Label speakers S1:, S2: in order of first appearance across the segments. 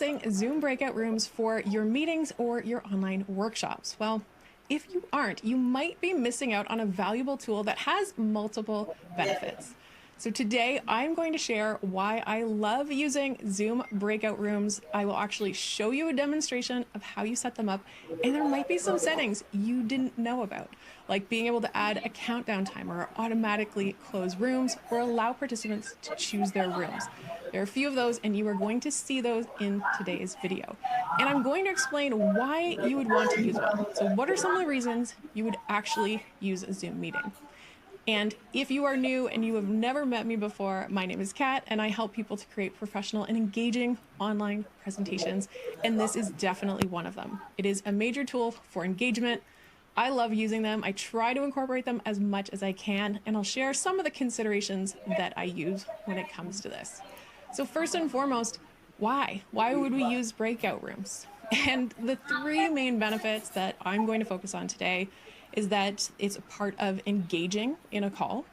S1: using Zoom breakout rooms for your meetings or your online workshops? Well, if you aren't, you might be missing out on a valuable tool that has multiple benefits. So today I'm going to share why I love using Zoom breakout rooms. I will actually show you a demonstration of how you set them up, and there might be some settings you didn't know about, like being able to add a countdown timer or automatically close rooms or allow participants to choose their rooms. There are a few of those, and you are going to see those in today's video. And I'm going to explain why you would want to use one. So what are some of the reasons you would actually use a Zoom meeting? And if you are new and you have never met me before, my name is Kat, and I help people to create professional and engaging online presentations. And this is definitely one of them. It is a major tool for engagement. I love using them. I try to incorporate them as much as I can, and I'll share some of the considerations that I use when it comes to this. So first and foremost, why? Why would we use breakout rooms? And the three main benefits that I'm going to focus on today is that it's a part of engaging in a call.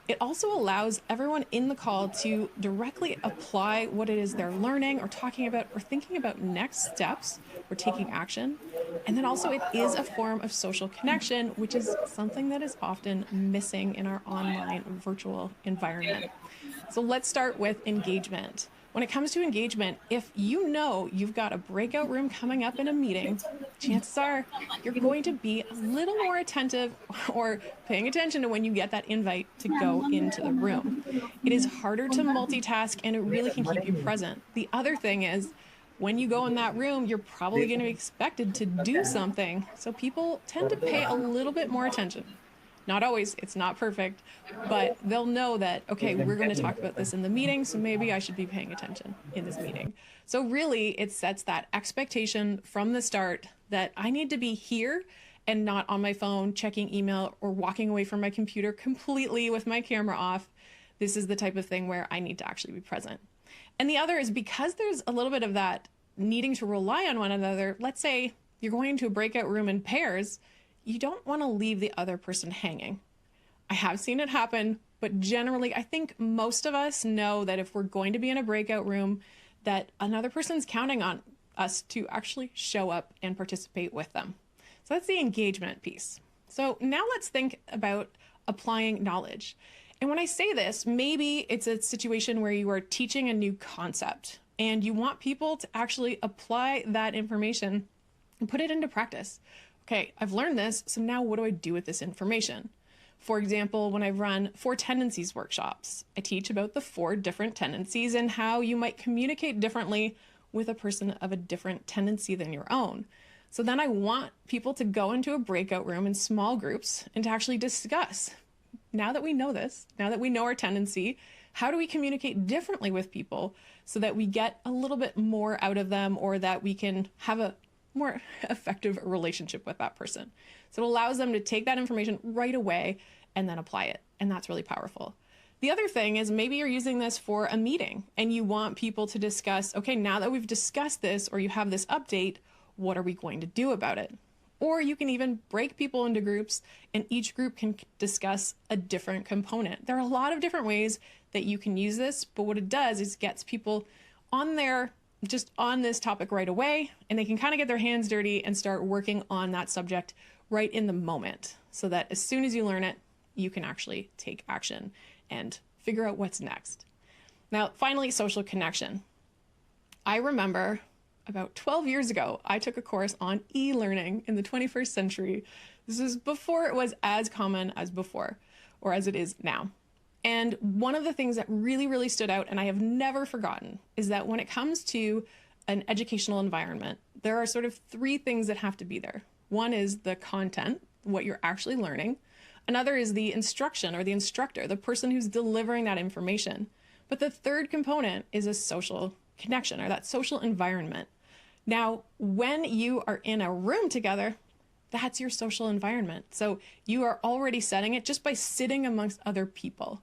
S1: It also allows everyone in the call to directly apply what it is they're learning or talking about or thinking about next steps or taking action. And then also it is a form of social connection, which is something that is often missing in our online virtual environment. So let's start with engagement. When it comes to engagement, if you know you've got a breakout room coming up in a meeting, chances are you're going to be a little more attentive or paying attention to when you get that invite to go into the room. It is harder to multitask, and it really can keep you present. The other thing is, when you go in that room, you're probably going to be expected to do something. So people tend to pay a little bit more attention. Not always, it's not perfect, but they'll know that, okay, we're going to talk about this in the meeting, so maybe I should be paying attention in this meeting. So really, it sets that expectation from the start that I need to be here and not on my phone, checking email, or walking away from my computer completely with my camera off. This is the type of thing where I need to actually be present. And the other is because there's a little bit of that needing to rely on one another. Let's say you're going into a breakout room in pairs. You don't want to leave the other person hanging. I have seen it happen, but generally, I think most of us know that if we're going to be in a breakout room, that another person's counting on us to actually show up and participate with them. So that's the engagement piece. So now let's think about applying knowledge. And when I say this, maybe it's a situation where you are teaching a new concept and you want people to actually apply that information and put it into practice. Okay, I've learned this, so now what do I do with this information? For example, when I run 4 tendencies workshops, I teach about the 4 different tendencies and how you might communicate differently with a person of a different tendency than your own. So then I want people to go into a breakout room in small groups and to actually discuss, now that we know this, now that we know our tendency, how do we communicate differently with people so that we get a little bit more out of them, or that we can have a more effective relationship with that person. So it allows them to take that information right away and then apply it. And that's really powerful. The other thing is maybe you're using this for a meeting and you want people to discuss, okay, now that we've discussed this or you have this update, what are we going to do about it? Or you can even break people into groups and each group can discuss a different component. There are a lot of different ways that you can use this, but what it does is gets people on their just on this topic right away, and they can kind of get their hands dirty and start working on that subject right in the moment, so that as soon as you learn it, you can actually take action and figure out what's next. Now, finally, social connection. I remember about 12 years ago, I took a course on e-learning in the 21st century. This is before it was as common as before, or as it is now. And one of the things that really, really stood out, and I have never forgotten, is that when it comes to an educational environment, there are sort of 3 things that have to be there. One is the content, what you're actually learning. Another is the instruction or the instructor, the person who's delivering that information. But the third component is a social connection, or that social environment. Now, when you are in a room together, that's your social environment. So you are already setting it just by sitting amongst other people.